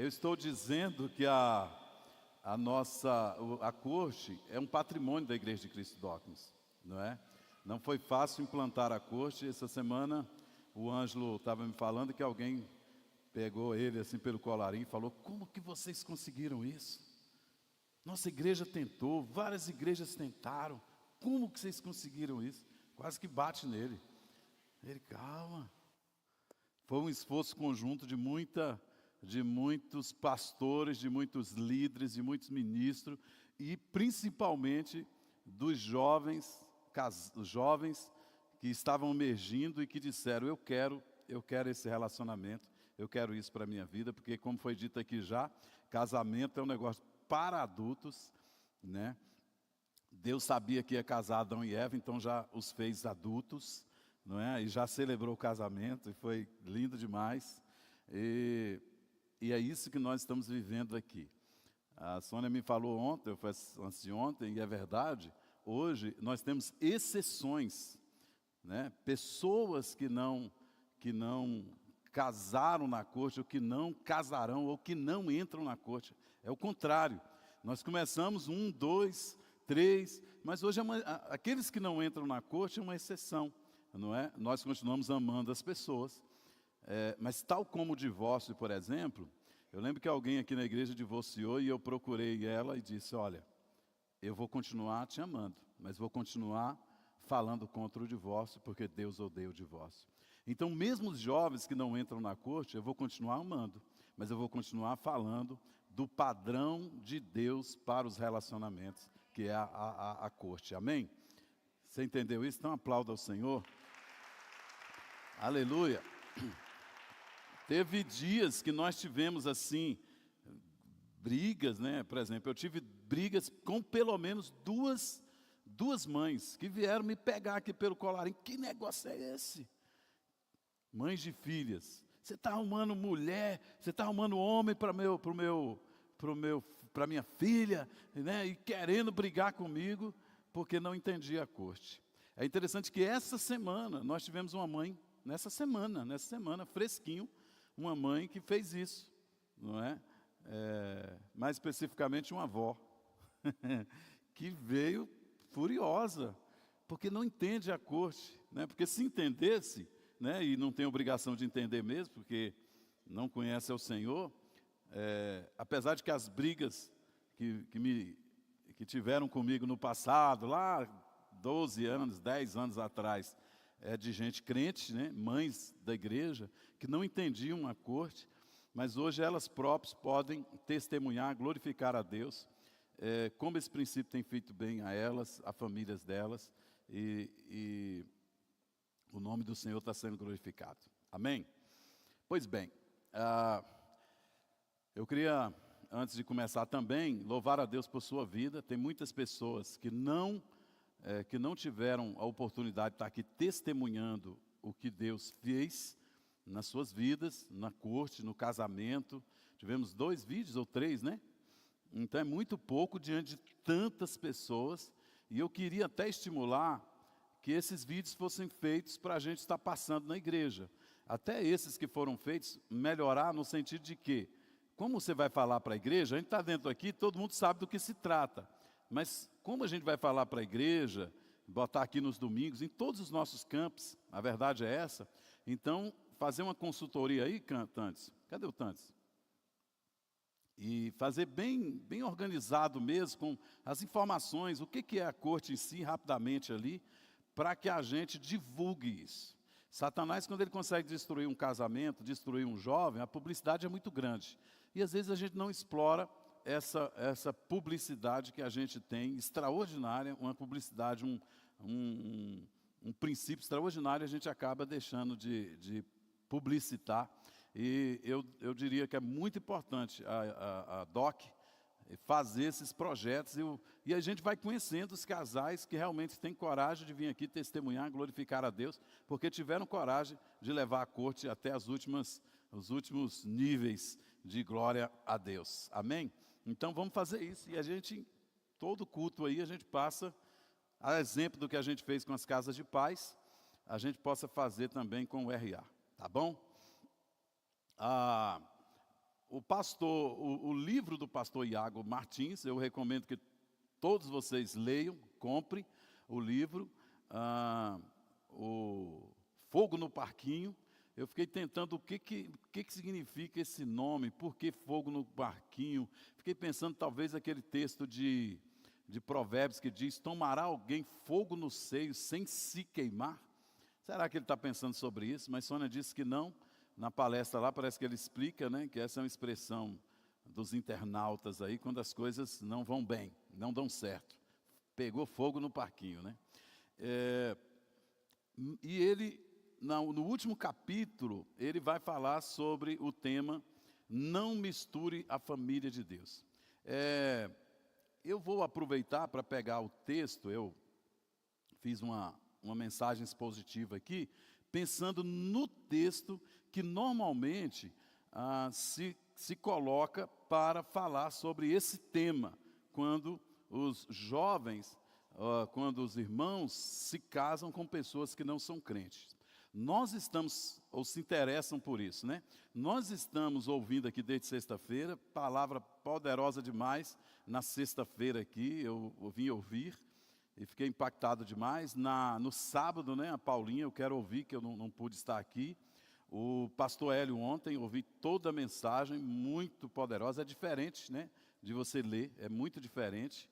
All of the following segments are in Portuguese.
Eu estou dizendo que a corte é um patrimônio da Igreja de Cristo Dawkins, não é? Não foi fácil implantar a corte. Essa semana o Ângelo estava me falando que alguém pegou ele assim pelo colarinho e falou: como que vocês conseguiram isso? Nossa igreja tentou, várias igrejas tentaram, como que vocês conseguiram isso? Quase que bate nele. Ele, calma. Foi um esforço conjunto de muitos pastores, de muitos líderes, de muitos ministros e principalmente dos jovens que estavam emergindo e que disseram: eu quero esse relacionamento, eu quero isso para a minha vida, porque, como foi dito aqui já, casamento é um negócio para adultos, né? Deus sabia que ia casar Adão e Eva, então já os fez adultos, não é? E já celebrou o casamento, e foi lindo demais. E é isso que nós estamos vivendo aqui. A Sônia me falou ontem, foi antes de ontem, e é verdade, hoje nós temos exceções, né? Pessoas que não casaram na corte, ou que não casarão, ou que não entram na corte. É o contrário. Nós começamos 1, 2, 3, mas hoje aqueles que não entram na corte é uma exceção, não é? Nós continuamos amando as pessoas, mas tal como o divórcio, por exemplo, eu lembro que alguém aqui na igreja divorciou e eu procurei ela e disse: olha, eu vou continuar te amando, mas vou continuar falando contra o divórcio, porque Deus odeia o divórcio. Então, mesmo os jovens que não entram na corte, eu vou continuar amando, mas eu vou continuar falando do padrão de Deus para os relacionamentos, que é a corte. Amém? Você entendeu isso? Então aplauda ao Senhor. Aleluia. Teve dias que nós tivemos assim, brigas, né? Por exemplo, eu tive brigas com pelo menos duas mães que vieram me pegar aqui pelo colarinho. Que negócio é esse? Mães de filhas. Você está arrumando mulher, você está arrumando homem para minha filha, né? E querendo brigar comigo porque não entendia a corte. É interessante que essa semana nós tivemos uma mãe, nessa semana, fresquinho, uma mãe que fez isso, não é? Mais especificamente uma avó, que veio furiosa, porque não entende a corte, né? Porque se entendesse, né, e não tem obrigação de entender mesmo, porque não conhece ao Senhor, apesar de que as brigas que tiveram comigo no passado, lá 12 anos, 10 anos atrás, de gente crente, né, mães da igreja, que não entendiam a corte, mas hoje elas próprias podem testemunhar, glorificar a Deus, como esse princípio tem feito bem a elas, a famílias delas, e o nome do Senhor está sendo glorificado. Amém? Pois bem, eu queria, antes de começar também, louvar a Deus por sua vida. Tem muitas pessoas que não tiveram a oportunidade de estar aqui testemunhando o que Deus fez nas suas vidas, na corte, no casamento. Tivemos 2 vídeos ou 3, né? Então é muito pouco diante de tantas pessoas. E eu queria até estimular que esses vídeos fossem feitos para a gente estar passando na igreja. Até esses que foram feitos, melhorar no sentido de que, como você vai falar para a igreja, a gente está dentro aqui, todo mundo sabe do que se trata. Mas como a gente vai falar para a igreja, botar aqui nos domingos, em todos os nossos campos, a verdade é essa. Então, fazer uma consultoria aí, Tantes, cadê o Tantes? E fazer bem organizado mesmo, com as informações, o que é a corte em si, rapidamente ali, para que a gente divulgue isso. Satanás, quando ele consegue destruir um casamento, destruir um jovem, a publicidade é muito grande. E às vezes a gente não explora essa publicidade que a gente tem, extraordinária, uma publicidade, um princípio extraordinário, a gente acaba deixando de publicitar. E eu diria que é muito importante a DOC fazer esses projetos, e a gente vai conhecendo os casais que realmente têm coragem de vir aqui testemunhar, glorificar a Deus, porque tiveram coragem de levar a corte até os últimos níveis de glória a Deus. Amém? Então vamos fazer isso, e a gente, todo culto aí, a gente passa, a exemplo do que a gente fez com as casas de paz, a gente possa fazer também com o RA, tá bom? o livro do pastor Iago Martins, eu recomendo que todos vocês leiam, comprem o livro, o Fogo no Parquinho. Eu fiquei tentando o que significa esse nome, por que fogo no parquinho. Fiquei pensando talvez aquele texto de Provérbios que diz: tomará alguém fogo no seio sem se queimar? Será que ele está pensando sobre isso? Mas Sônia disse que não. Na palestra lá parece que ele explica, né, que essa é uma expressão dos internautas aí, quando as coisas não vão bem, não dão certo. Pegou fogo no parquinho, né? E ele, no último capítulo, ele vai falar sobre o tema não misture a família de Deus. Eu vou aproveitar para pegar o texto, eu fiz uma mensagem expositiva aqui, pensando no texto que normalmente se coloca para falar sobre esse tema, quando os jovens, quando os irmãos se casam com pessoas que não são crentes. Nós estamos, ou se interessam por isso, né? Nós estamos ouvindo aqui desde sexta-feira, palavra poderosa demais, na sexta-feira aqui, eu vim ouvir, e fiquei impactado demais. No sábado, né, a Paulinha, eu quero ouvir, que eu não pude estar aqui. O pastor Hélio ontem, ouvi toda a mensagem, muito poderosa. É diferente, né, de você ler, é muito diferente.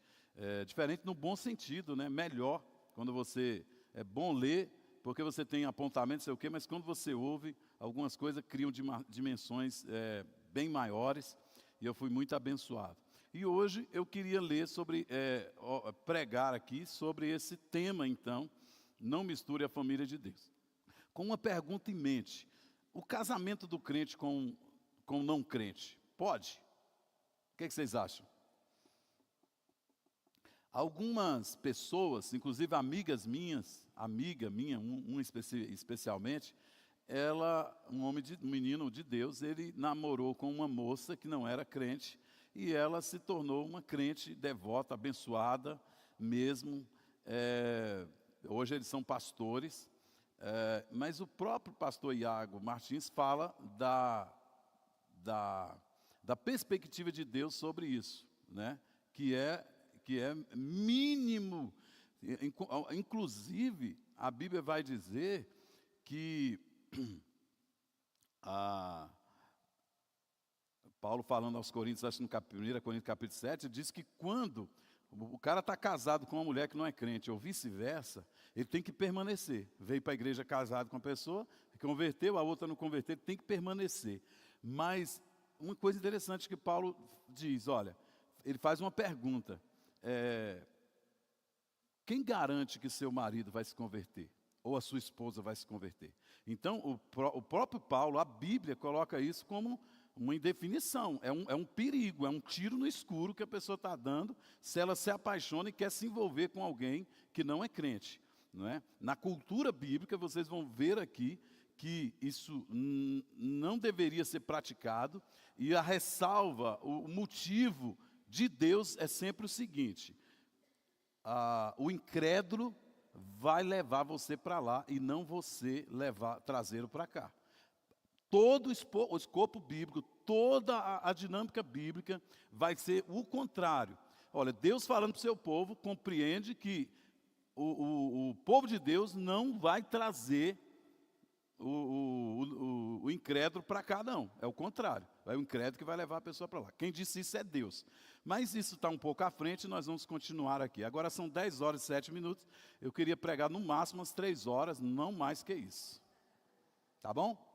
Diferente no bom sentido, né, melhor, quando você, é bom ler, porque você tem apontamento, sei o quê, mas quando você ouve, algumas coisas criam dimensões bem maiores, e eu fui muito abençoado. E hoje eu queria ler pregar aqui sobre esse tema, então, não misture a família de Deus. Com uma pergunta em mente: o casamento do crente com não crente, pode? O que vocês acham? Algumas pessoas, inclusive amigas minhas, amiga minha, especialmente, um menino de Deus, ele namorou com uma moça que não era crente, e ela se tornou uma crente devota, abençoada mesmo. Hoje eles são pastores, mas o próprio pastor Iago Martins fala da perspectiva de Deus sobre isso, né? Que é mínimo. Inclusive, a Bíblia vai dizer que Paulo, falando aos Coríntios, acho que no 1 Coríntios capítulo 7, diz que quando o cara está casado com uma mulher que não é crente, ou vice-versa, ele tem que permanecer. Veio para a igreja casado com uma pessoa, converteu, a outra não converteu, ele tem que permanecer. Mas uma coisa interessante que Paulo diz, olha, ele faz uma pergunta: quem garante que seu marido vai se converter? Ou a sua esposa vai se converter? Então, o próprio Paulo, a Bíblia, coloca isso como uma indefinição. É um perigo, é um tiro no escuro que a pessoa está dando se ela se apaixona e quer se envolver com alguém que não é crente. Não é? Na cultura bíblica, vocês vão ver aqui que isso não deveria ser praticado, e a ressalva, o motivo de Deus é sempre o seguinte: o incrédulo vai levar você para lá e não você trazê-lo para cá. Todo o escopo bíblico, toda a dinâmica bíblica vai ser o contrário. Olha, Deus falando para o seu povo, compreende que o povo de Deus não vai trazer o incrédulo para cá, não. É o contrário. É o incrédulo que vai levar a pessoa para lá. Quem disse isso é Deus. Mas isso está um pouco à frente, nós vamos continuar aqui. Agora são 10 horas e 7 minutos. Eu queria pregar no máximo umas 3 horas, não mais que isso. Tá bom?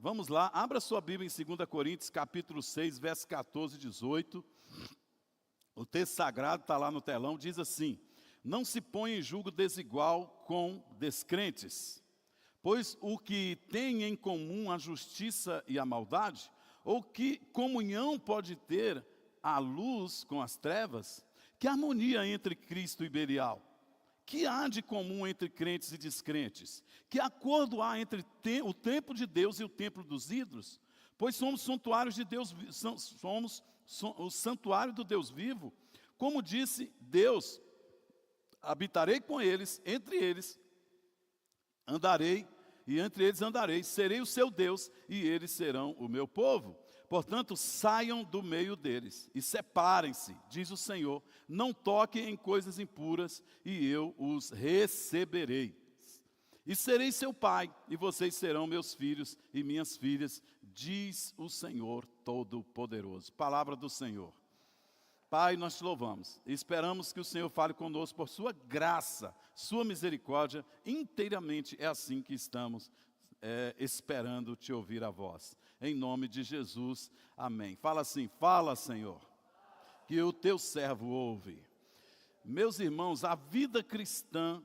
Vamos lá, abra sua Bíblia em 2 Coríntios, capítulo 6, versos 14 e 18. O texto sagrado está lá no telão, diz assim: não se põe em julgo desigual com descrentes, pois o que tem em comum a justiça e a maldade, ou que comunhão pode ter a luz com as trevas? Que harmonia entre Cristo e Belial? Que há de comum entre crentes e descrentes? Que acordo há entre o templo de Deus e o templo dos ídolos? Pois somos santuários de Deus, somos o santuário do Deus vivo. Como disse Deus: habitarei com eles, entre eles andarei, e entre eles andarei, serei o seu Deus, e eles serão o meu povo. Portanto, saiam do meio deles e separem-se, diz o Senhor, não toquem em coisas impuras, e eu os receberei. E serei seu pai, e vocês serão meus filhos e minhas filhas, diz o Senhor Todo-Poderoso. Palavra do Senhor. Pai, nós te louvamos e esperamos que o Senhor fale conosco por sua graça, sua misericórdia, inteiramente é assim que estamos esperando te ouvir a voz. Em nome de Jesus, amém. Fala assim, fala, Senhor, que o teu servo ouve. Meus irmãos, na vida cristã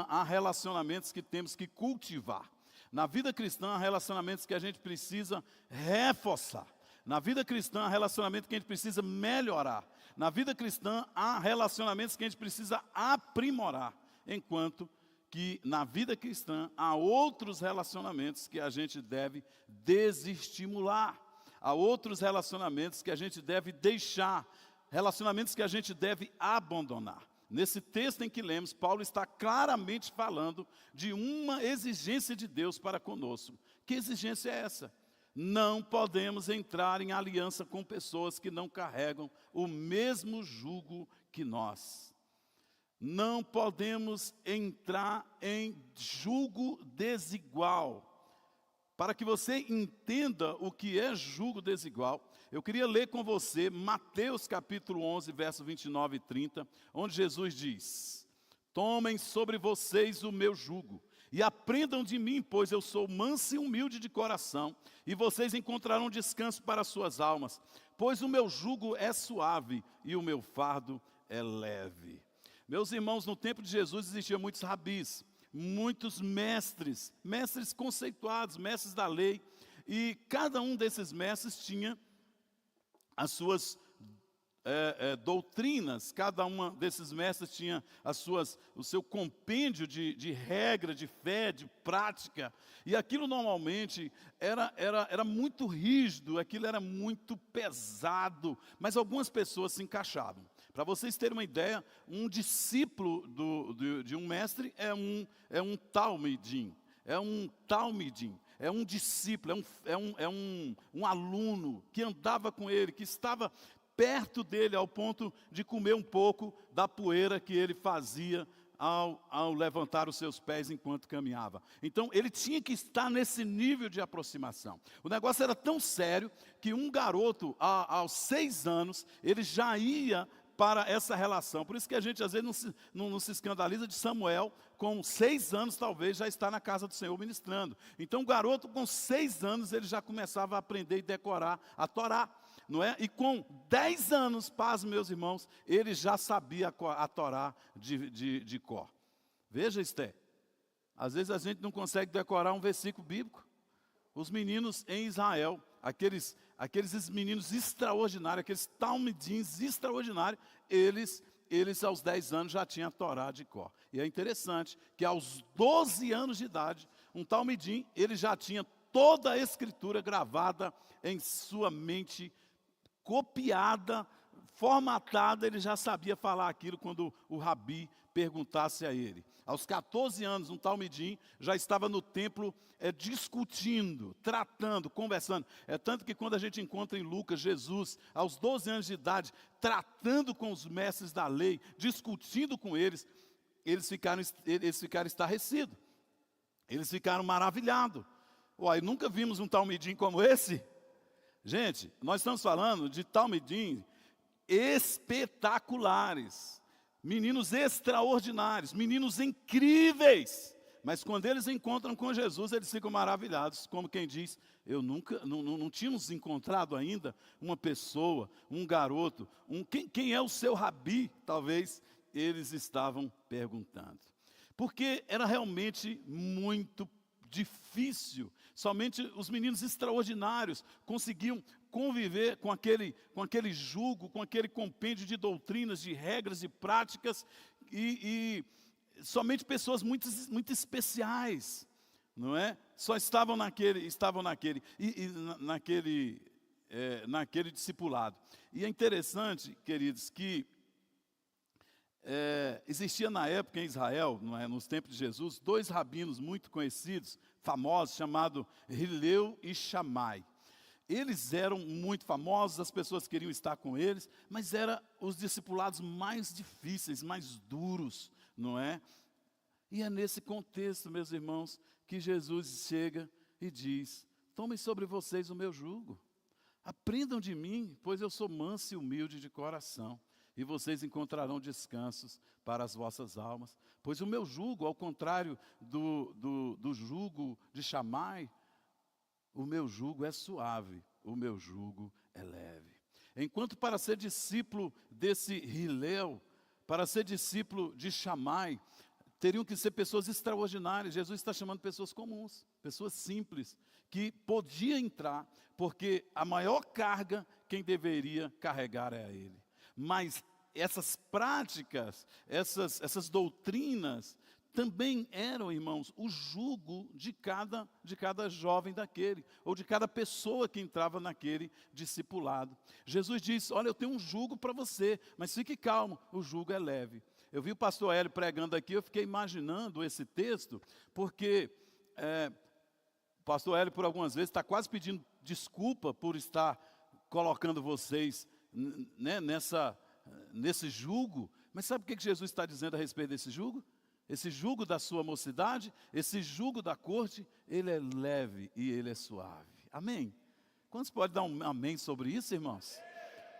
há relacionamentos que temos que cultivar. Na vida cristã há relacionamentos que a gente precisa reforçar. Na vida cristã há relacionamentos que a gente precisa melhorar. Na vida cristã há relacionamentos que a gente precisa aprimorar. Enquanto que na vida cristã há outros relacionamentos que a gente deve desestimular. Há outros relacionamentos que a gente deve deixar. Relacionamentos que a gente deve abandonar. Nesse texto em que lemos, Paulo está claramente falando de uma exigência de Deus para conosco. Que exigência é essa? Não podemos entrar em aliança com pessoas que não carregam o mesmo jugo que nós. Não podemos entrar em jugo desigual. Para que você entenda o que é jugo desigual, eu queria ler com você Mateus capítulo 11, verso 29 e 30, onde Jesus diz: tomem sobre vocês o meu jugo e aprendam de mim, pois eu sou manso e humilde de coração, e vocês encontrarão descanso para suas almas, pois o meu jugo é suave e o meu fardo é leve. Meus irmãos, no tempo de Jesus existiam muitos rabis, muitos mestres conceituados, mestres da lei, e cada um desses mestres tinha as suas doutrinas, cada um desses mestres tinha o seu compêndio de regra, de fé, de prática, e aquilo normalmente era muito rígido, aquilo era muito pesado, mas algumas pessoas se encaixavam. Para vocês terem uma ideia, um discípulo de um mestre é um talmidim, é um discípulo, é um aluno que andava com ele, que estava perto dele ao ponto de comer um pouco da poeira que ele fazia ao levantar os seus pés enquanto caminhava. Então ele tinha que estar nesse nível de aproximação. O negócio era tão sério que um garoto, aos 6 anos, ele já ia para essa relação. Por isso que a gente às vezes não se escandaliza de Samuel, com 6 anos talvez já está na casa do Senhor ministrando. Então o garoto com 6 anos ele já começava a aprender e decorar a Torá, não é? E com 10 anos, paz meus irmãos, ele já sabia a Torá de cor. Veja, Esté, às vezes a gente não consegue decorar um versículo bíblico. Os meninos em Israel, aqueles meninos extraordinários, aqueles talmidins extraordinários, eles aos 10 anos já tinham a Torá de cor. E é interessante que aos 12 anos de idade, um talmidim, ele já tinha toda a escritura gravada em sua mente, copiada, formatada, ele já sabia falar aquilo quando o rabi perguntasse a ele. Aos 14 anos, um talmidim já estava no templo discutindo, tratando, conversando. É tanto que quando a gente encontra em Lucas, Jesus, aos 12 anos de idade, tratando com os mestres da lei, discutindo com eles ficaram estarrecidos. Eles ficaram maravilhados. Uai, nunca vimos um talmidim como esse? Gente, nós estamos falando de talmidim espetaculares. Meninos extraordinários, meninos incríveis, mas quando eles encontram com Jesus, eles ficam maravilhados, como quem diz, não tínhamos encontrado ainda uma pessoa, um garoto, quem é o seu rabi? Talvez eles estavam perguntando, porque era realmente muito difícil, somente os meninos extraordinários conseguiam conviver com aquele jugo, com aquele compêndio de doutrinas, de regras e práticas, e somente pessoas muito especiais, não é? Só estavam naquele discipulado. E é interessante, queridos, que existia na época em Israel, não é, nos tempos de Jesus, 2 rabinos muito conhecidos, famosos chamados Hileu e Shammai. Eles eram muito famosos, as pessoas queriam estar com eles, mas eram os discipulados mais difíceis, mais duros, não é? E é nesse contexto, meus irmãos, que Jesus chega e diz: tomem sobre vocês o meu jugo, aprendam de mim, pois eu sou manso e humilde de coração, e vocês encontrarão descansos para as vossas almas. Pois o meu jugo, ao contrário do jugo de Shammai, o meu jugo é suave, o meu jugo é leve. Enquanto para ser discípulo desse Hileu, para ser discípulo de Shammai, teriam que ser pessoas extraordinárias. Jesus está chamando pessoas comuns, pessoas simples, que podiam entrar, porque a maior carga quem deveria carregar é a ele. Mas essas práticas, essas doutrinas, também eram, irmãos, o jugo de cada jovem daquele, ou de cada pessoa que entrava naquele discipulado. Jesus disse: olha, eu tenho um jugo para você, mas fique calmo, o jugo é leve. Eu vi o pastor Hélio pregando aqui, eu fiquei imaginando esse texto, porque o pastor Hélio, por algumas vezes, está quase pedindo desculpa por estar colocando vocês nesse jugo. Mas sabe o que Jesus está dizendo a respeito desse jugo? Esse jugo da sua mocidade, esse jugo da corte, ele é leve e ele é suave. Amém? Quantos podem dar um amém sobre isso, irmãos?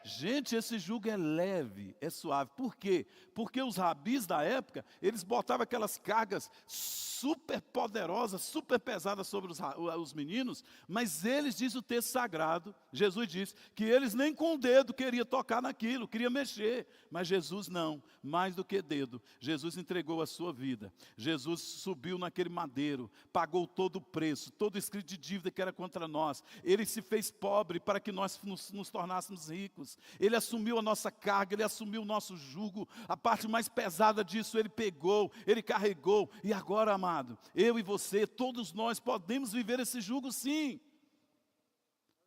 Gente, esse jugo é leve, é suave. Por quê? Porque os rabis da época, eles botavam aquelas cargas super poderosas, super pesadas sobre os meninos, mas eles, diz o texto sagrado, Jesus diz, que eles nem com o dedo queriam tocar naquilo, queriam mexer, mas Jesus não, mais do que dedo. Jesus entregou a sua vida, Jesus subiu naquele madeiro, pagou todo o preço, todo o escrito de dívida que era contra nós, ele se fez pobre para que nós nos tornássemos ricos. Ele assumiu a nossa carga, ele assumiu o nosso jugo, a parte mais pesada disso ele pegou, ele carregou, e agora, amado, eu e você, todos nós podemos viver esse jugo sim.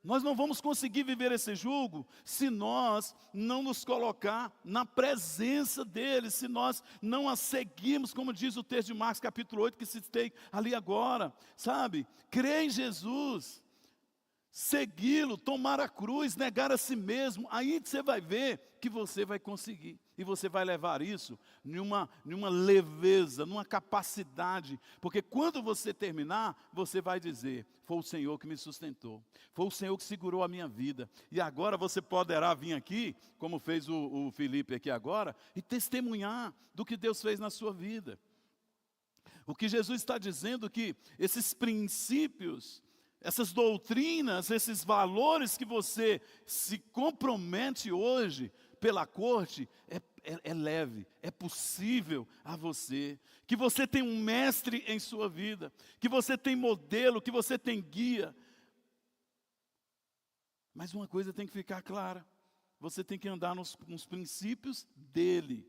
Nós não vamos conseguir viver esse jugo se nós não nos colocar na presença dele, se nós não a seguirmos, como diz o texto de Marcos capítulo 8, que citei ali agora, sabe? Crer em Jesus, segui-lo, tomar a cruz, negar a si mesmo, aí você vai ver que você vai conseguir. E você vai levar isso numa leveza, numa capacidade, porque quando você terminar, você vai dizer: foi o Senhor que me sustentou, foi o Senhor que segurou a minha vida. E agora você poderá vir aqui, como fez o Felipe aqui agora, e testemunhar do que Deus fez na sua vida. O que Jesus está dizendo que esses princípios, essas doutrinas, esses valores que você se compromete hoje pela corte, é leve, é possível a você. Que você tem um mestre em sua vida, que você tem modelo, que você tem guia. Mas uma coisa tem que ficar clara: você tem que andar nos princípios dele,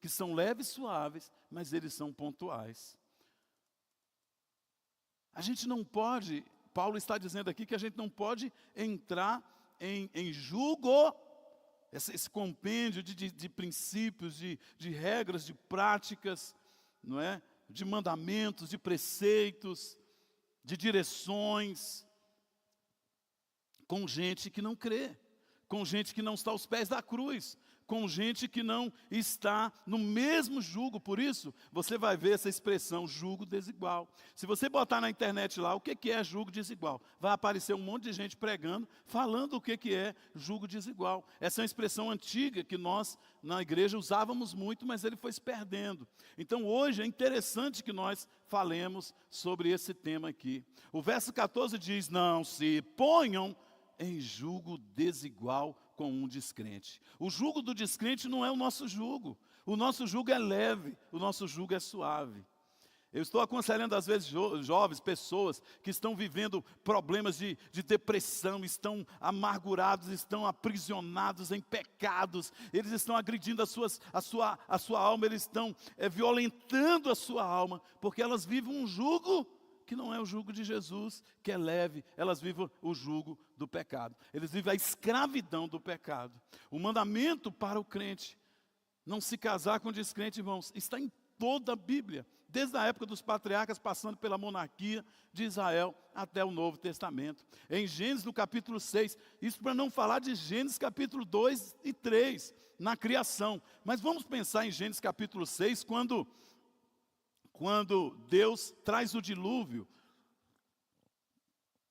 que são leves e suaves, mas eles são pontuais. A gente não pode... Paulo está dizendo aqui que a gente não pode entrar em jugo, esse compêndio de princípios, de regras, de práticas, não é? De mandamentos, de preceitos, de direções, com gente que não crê, com gente que não está aos pés da cruz, com gente que não está no mesmo jugo. Por isso, você vai ver essa expressão, jugo desigual. Se você botar na internet lá, o que é jugo desigual? Vai aparecer um monte de gente pregando, falando o que é jugo desigual. Essa é uma expressão antiga que nós, na igreja, usávamos muito, mas ele foi se perdendo. Então, hoje, é interessante que nós falemos sobre esse tema aqui. O verso 14 diz: não se ponham em jugo desigual com um descrente. O jugo do descrente não é o nosso jugo. O nosso jugo é leve, o nosso jugo é suave. Eu estou aconselhando às vezes jovens, pessoas que estão vivendo problemas de depressão, estão amargurados, estão aprisionados em pecados, eles estão agredindo a sua alma, eles estão violentando a sua alma, porque elas vivem um jugo que não é o jugo de Jesus, que é leve. Elas vivem o jugo do pecado. Eles vivem a escravidão do pecado. O mandamento para o crente não se casar com descrente, irmãos, está em toda a Bíblia. desde a época dos patriarcas, passando pela monarquia de Israel até o Novo Testamento. Em Gênesis, no capítulo 6, isso para não falar de Gênesis capítulo 2 e 3, na criação. Mas vamos pensar em Gênesis capítulo 6, quando Deus traz o dilúvio.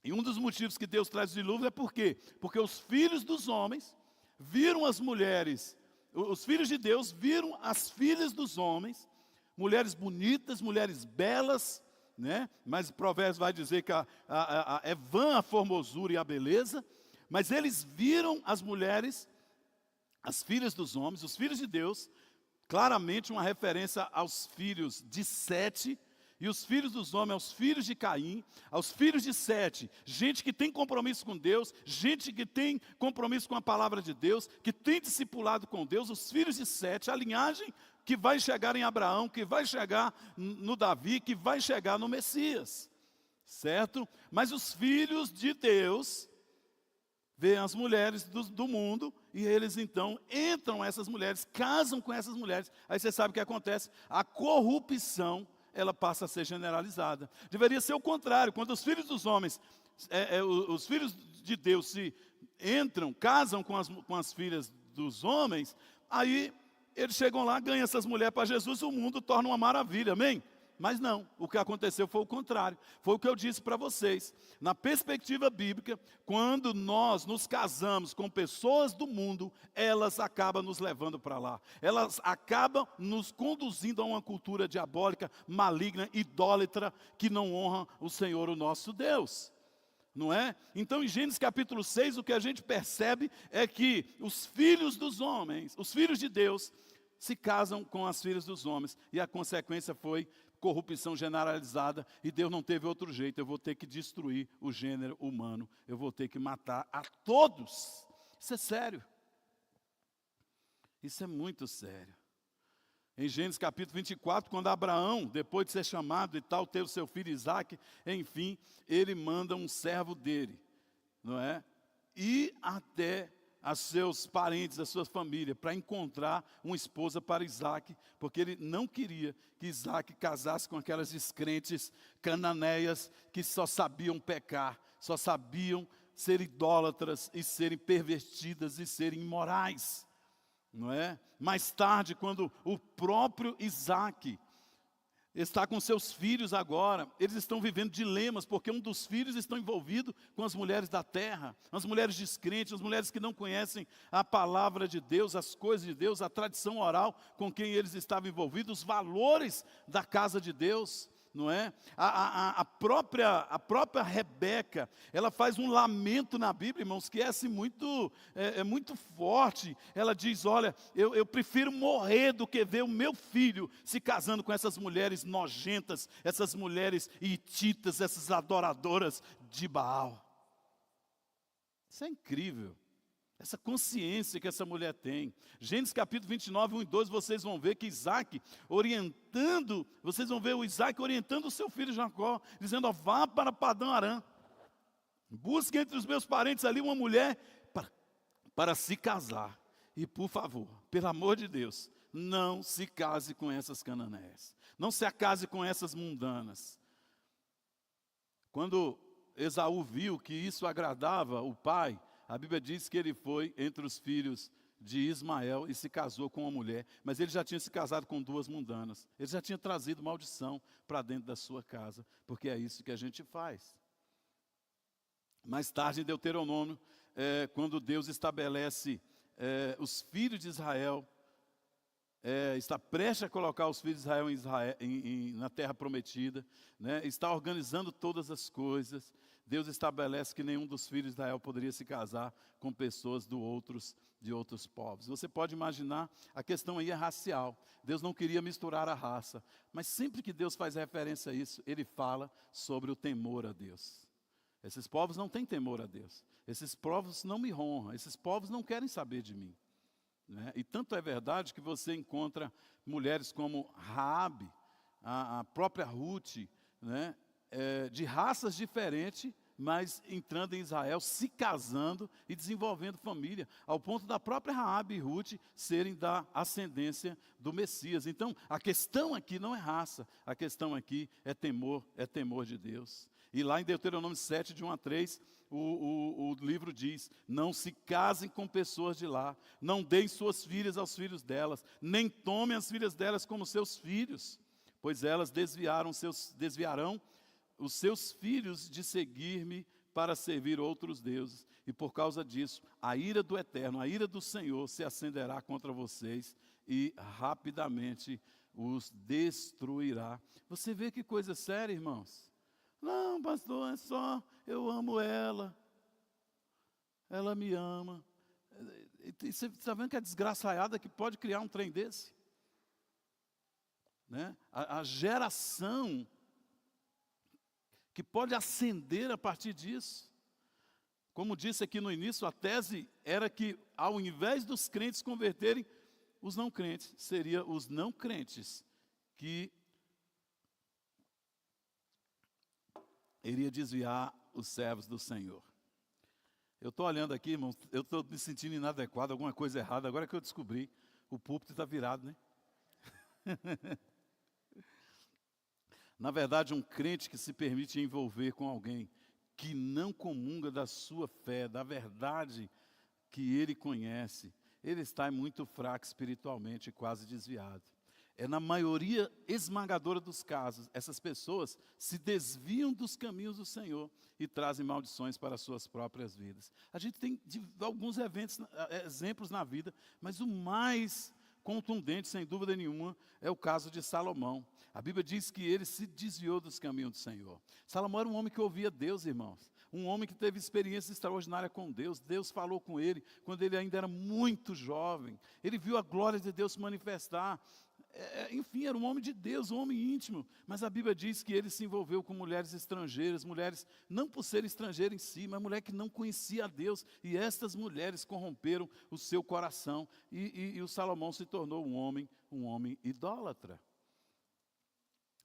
E um dos motivos que Deus traz o dilúvio é por quê? Porque os filhos dos homens viram as mulheres, os filhos de Deus viram as filhas dos homens, mulheres bonitas, mulheres belas, né? Mas Provérbios vai dizer que é vã a formosura e a beleza, mas eles viram as mulheres, as filhas dos homens, os filhos de Deus, claramente uma referência aos filhos de Sete, e os filhos dos homens aos filhos de Caim, aos filhos de Sete, gente que tem compromisso com Deus, gente que tem compromisso com a palavra de Deus, que tem discipulado com Deus, os filhos de Sete, a linhagem que vai chegar em Abraão, que vai chegar no Davi, que vai chegar no Messias, certo? Mas os filhos de Deus veem as mulheres do mundo, e eles então entram essas mulheres, casam com essas mulheres, aí você sabe o que acontece, a corrupção, ela passa a ser generalizada. Deveria ser o contrário, quando os filhos dos homens, os filhos de Deus entram, casam com as filhas dos homens, aí eles chegam lá, ganham essas mulheres para Jesus, o mundo torna uma maravilha, amém? Mas não, o que aconteceu foi o contrário, foi o que eu disse para vocês. Na perspectiva bíblica, quando nós nos casamos com pessoas do mundo, elas acabam nos levando para lá. Elas acabam nos conduzindo a uma cultura diabólica, maligna, idólatra, que não honra o Senhor, o nosso Deus. Não é? Então, em Gênesis capítulo 6, o que a gente percebe é que os filhos dos homens, os filhos de Deus, se casam com as filhas dos homens, e a consequência foi corrupção generalizada, e Deus não teve outro jeito, eu vou ter que destruir o gênero humano, eu vou ter que matar a todos. Isso é sério. Isso é muito sério. Em Gênesis capítulo 24, quando Abraão, depois de ser chamado e tal, ter o seu filho Isaque, enfim, ele manda um servo dele, não é? E até a seus parentes, a sua família, para encontrar uma esposa para Isaque, porque ele não queria que Isaque casasse com aquelas descrentes cananeias que só sabiam pecar, só sabiam ser idólatras e serem pervertidas e serem imorais, não é? Mais tarde, quando o próprio Isaque está com seus filhos agora, eles estão vivendo dilemas, porque um dos filhos está envolvido com as mulheres da terra, as mulheres descrentes, as mulheres que não conhecem a palavra de Deus, as coisas de Deus, a tradição oral com quem eles estavam envolvidos, os valores da casa de Deus, não é? A própria Rebeca, ela faz um lamento na Bíblia, irmãos, que é assim muito forte. Ela diz, olha, eu prefiro morrer do que ver o meu filho se casando com essas mulheres nojentas, essas mulheres hititas, essas adoradoras de Baal. Isso é incrível. Essa consciência que essa mulher tem. Gênesis capítulo 29, 1 e 2, vocês vão ver que vocês vão ver o Isaque orientando o seu filho Jacó, dizendo, ó, vá para Padã Arã, busque entre os meus parentes ali uma mulher para se casar. E por favor, pelo amor de Deus, não se case com essas cananeias. Não se case com essas mundanas. Quando Esaú viu que isso agradava o pai, a Bíblia diz que ele foi entre os filhos de Ismael e se casou com uma mulher, mas ele já tinha se casado com duas mundanas. Ele já tinha trazido maldição para dentro da sua casa, porque é isso que a gente faz. Mais tarde, em Deuteronômio, quando Deus estabelece os filhos de Israel, está prestes a colocar os filhos de Israel, na terra prometida, né? Está organizando todas as coisas. Deus estabelece que nenhum dos filhos de Israel poderia se casar com pessoas de outros povos. Você pode imaginar, a questão aí é racial. Deus não queria misturar a raça. Mas sempre que Deus faz referência a isso, Ele fala sobre o temor a Deus. Esses povos não têm temor a Deus. Esses povos não me honram. Esses povos não querem saber de mim, né? E tanto é verdade que você encontra mulheres como Raabe, a própria Ruth, né? De raças diferentes, mas entrando em Israel, se casando e desenvolvendo família, ao ponto da própria Raabe e Ruth serem da ascendência do Messias. Então, a questão aqui não é raça, a questão aqui é temor de Deus. E lá em Deuteronômio 7, de 1 a 3, o livro diz: não se casem com pessoas de lá, não deem suas filhas aos filhos delas, nem tomem as filhas delas como seus filhos, pois elas desviarão os seus filhos de seguir-me para servir outros deuses. E por causa disso, a ira do Eterno, a ira do Senhor se acenderá contra vocês e rapidamente os destruirá. Você vê que coisa séria, irmãos? Não, pastor, é só eu amo ela. Ela me ama. E você está vendo que é desgraçaiada que pode criar um trem desse? Né? A geração que pode ascender a partir disso. Como disse aqui no início, a tese era que, ao invés dos crentes converterem, os não crentes, seria os não crentes que iria desviar os servos do Senhor. Eu estou olhando aqui, irmãos, eu estou me sentindo inadequado, alguma coisa errada, agora que eu descobri, o púlpito está virado, né? Na verdade, um crente que se permite envolver com alguém que não comunga da sua fé, da verdade que ele conhece, ele está muito fraco espiritualmente, quase desviado. É na maioria esmagadora dos casos, essas pessoas se desviam dos caminhos do Senhor e trazem maldições para as suas próprias vidas. A gente tem alguns exemplos na vida, mas o mais contundente, sem dúvida nenhuma, é o caso de Salomão. A Bíblia diz que ele se desviou dos caminhos do Senhor. Salomão era um homem que ouvia Deus, irmãos. Um homem que teve experiência extraordinária com Deus. Deus falou com ele quando ele ainda era muito jovem. Ele viu a glória de Deus se manifestar. Enfim, era um homem de Deus, um homem íntimo. Mas a Bíblia diz que ele se envolveu com mulheres estrangeiras, mulheres não por ser estrangeira em si, mas mulher que não conhecia a Deus. E estas mulheres corromperam o seu coração. E o Salomão se tornou um homem idólatra.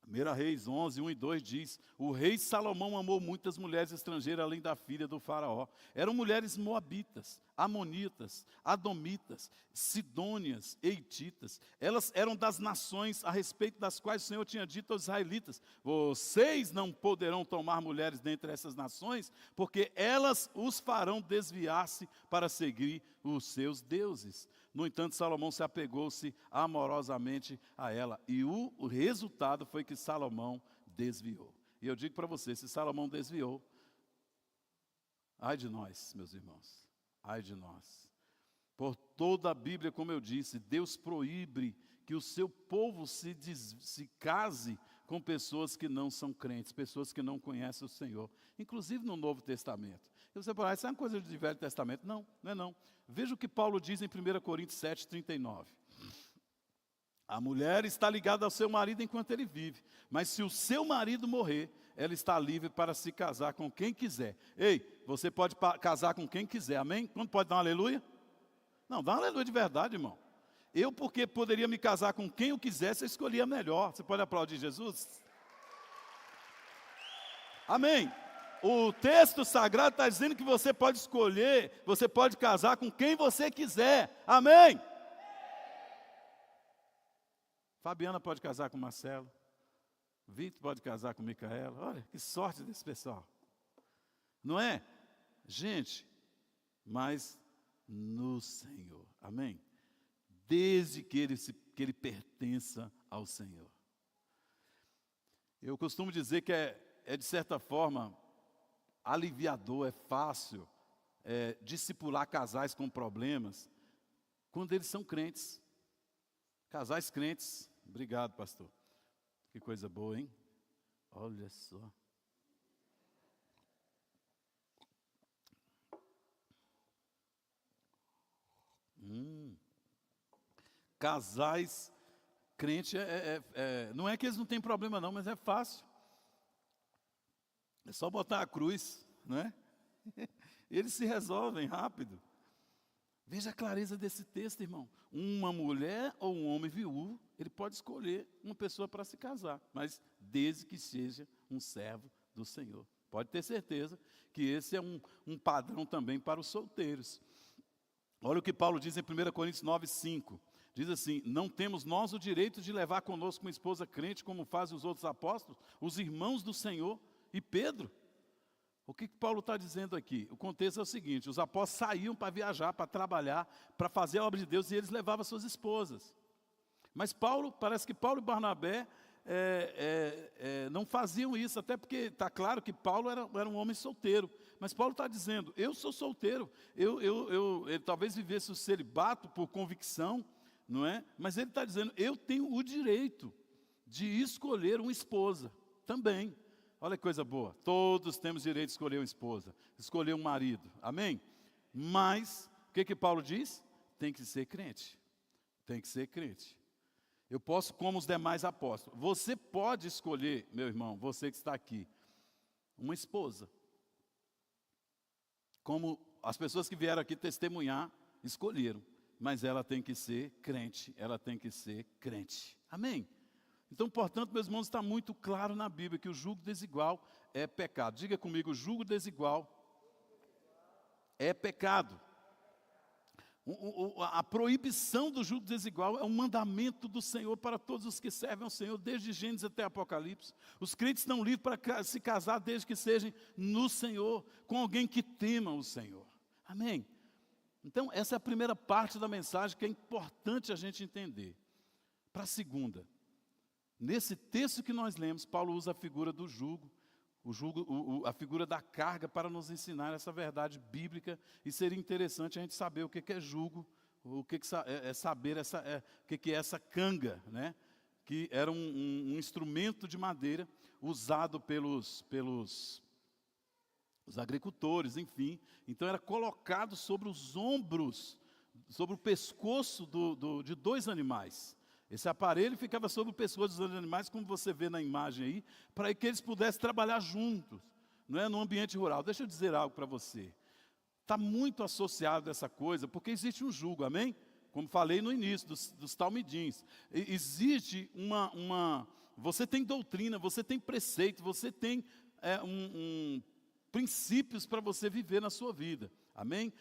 1 Reis 11, 1 e 2 diz: o rei Salomão amou muitas mulheres estrangeiras, além da filha do faraó. Eram mulheres moabitas, amonitas, adomitas, sidônias, eititas. Elas eram das nações a respeito das quais o Senhor tinha dito aos israelitas: vocês não poderão tomar mulheres dentre essas nações, porque elas os farão desviar-se para seguir os seus deuses. No entanto, Salomão se apegou-se amorosamente a ela. E o resultado foi que Salomão desviou. E eu digo para você, se Salomão desviou, ai de nós, meus irmãos, ai de nós. Por toda a Bíblia, como eu disse, Deus proíbe que o seu povo se case com pessoas que não são crentes, pessoas que não conhecem o Senhor. Inclusive no Novo Testamento. E você fala, isso é uma coisa de Velho Testamento? Não, não é não. Veja o que Paulo diz em 1 Coríntios 7, 39. A mulher está ligada ao seu marido enquanto ele vive, mas se o seu marido morrer, ela está livre para se casar com quem quiser. Ei, você pode casar com quem quiser, amém? Quando pode dar um aleluia? Não, dá um aleluia de verdade, irmão. Eu, porque poderia me casar com quem eu quisesse, eu escolhia melhor. Você pode aplaudir Jesus? Amém. O texto sagrado está dizendo que você pode escolher, você pode casar com quem você quiser. Amém. Fabiana pode casar com Marcelo. Vitor pode casar com Micaela. Olha, que sorte desse pessoal. Não é? Gente, mas no Senhor. Amém? Desde que ele pertença ao Senhor. Eu costumo dizer que é de certa forma aliviador, é fácil discipular casais com problemas quando eles são crentes. Casais crentes. Obrigado, pastor. Que coisa boa, hein? Olha só. Casais crentes, não é que eles não têm problema não, mas é fácil. É só botar a cruz, não é? Eles se resolvem rápido. Veja a clareza desse texto, irmão. Uma mulher ou um homem viúvo, ele pode escolher uma pessoa para se casar, mas desde que seja um servo do Senhor. Pode ter certeza que esse é um padrão também para os solteiros. Olha o que Paulo diz em 1 Coríntios 9:5. Diz assim: não temos nós o direito de levar conosco uma esposa crente, como fazem os outros apóstolos, os irmãos do Senhor e Pedro. O que Paulo está dizendo aqui? O contexto é o seguinte: os apóstolos saíam para viajar, para trabalhar, para fazer a obra de Deus, e eles levavam suas esposas. Mas parece que Paulo e Barnabé não faziam isso, até porque está claro que Paulo era um homem solteiro. Mas Paulo está dizendo: eu sou solteiro, ele talvez vivesse o celibato por convicção, não é? Mas ele está dizendo: eu tenho o direito de escolher uma esposa também. Olha que coisa boa, todos temos direito de escolher uma esposa, escolher um marido, amém? Mas, o que Paulo diz? Tem que ser crente, tem que ser crente. Eu posso, como os demais apóstolos. Você pode escolher, meu irmão, você que está aqui, uma esposa. Como as pessoas que vieram aqui testemunhar, escolheram. Mas ela tem que ser crente, ela tem que ser crente. Amém? Então, portanto, meus irmãos, está muito claro na Bíblia que o jugo desigual é pecado. Diga comigo: o jugo desigual é pecado. A proibição do jugo desigual é um mandamento do Senhor para todos os que servem ao Senhor, desde Gênesis até Apocalipse. Os crentes estão livres para se casar desde que sejam no Senhor, com alguém que tema o Senhor. Amém? Então, essa é a primeira parte da mensagem que é importante a gente entender. Para a segunda, nesse texto que nós lemos, Paulo usa a figura do jugo, a figura da carga para nos ensinar essa verdade bíblica, e seria interessante a gente saber o que é jugo, o que é saber o que é essa canga, né? Que era um instrumento de madeira usado pelos os agricultores, enfim. Então era colocado sobre os ombros, sobre o pescoço de dois animais. Esse aparelho ficava sobre o pescoço dos animais, como você vê na imagem aí, para que eles pudessem trabalhar juntos, não é, no ambiente rural. Deixa eu dizer algo para você. Está muito associado a essa coisa, porque existe um jugo, amém? Como falei no início, dos talmidins. Existe você tem doutrina, você tem preceito, você tem princípios para você viver na sua vida, amém?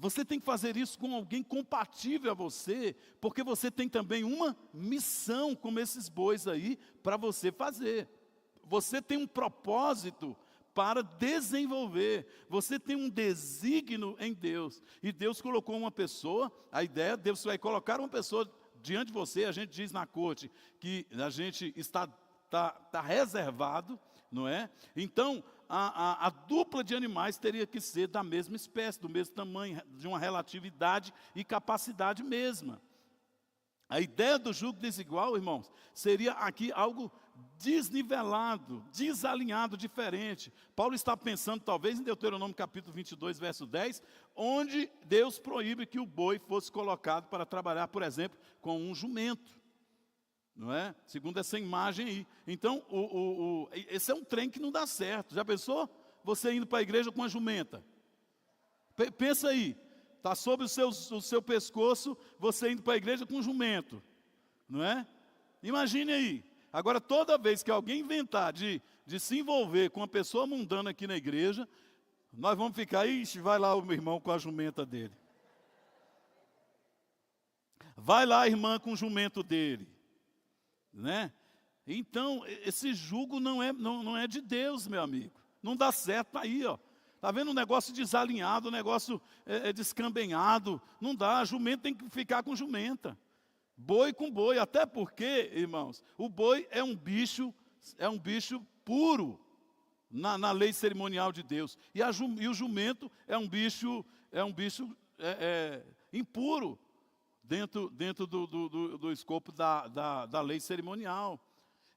Você tem que fazer isso com alguém compatível a você, porque você tem também uma missão, como esses bois aí, para você fazer. Você tem um propósito para desenvolver. Você tem um desígnio em Deus. E Deus colocou uma pessoa, a ideia, Deus vai colocar uma pessoa diante de você. A gente diz na corte que a gente está reservado, não é? Então, a dupla de animais teria que ser da mesma espécie, do mesmo tamanho, de uma relatividade e capacidade mesma. A ideia do jugo desigual, irmãos, seria aqui algo desnivelado, desalinhado, diferente. Paulo está pensando talvez em Deuteronômio capítulo 22, verso 10, onde Deus proíbe que o boi fosse colocado para trabalhar, por exemplo, com um jumento. Não é? Segundo essa imagem aí. Então, esse é um trem que não dá certo. Já pensou? Você indo para a igreja com uma jumenta. Pensa aí. Está sobre o seu pescoço, você indo para a igreja com um jumento. Não é? Imagine aí. Agora, toda vez que alguém inventar de se envolver com uma pessoa mundana aqui na igreja, nós vamos ficar, ixi, vai lá o meu irmão com a jumenta dele. Vai lá a irmã com o jumento dele. Né? Então, esse jugo não é de Deus, meu amigo. Não dá certo, tá aí, ó. Está vendo um negócio desalinhado, um negócio descambenhado. Não dá, jumento tem que ficar com jumenta. Boi com boi, até porque, irmãos, o boi é um bicho puro na lei cerimonial de Deus. E o jumento é um bicho impuro dentro do escopo da lei cerimonial.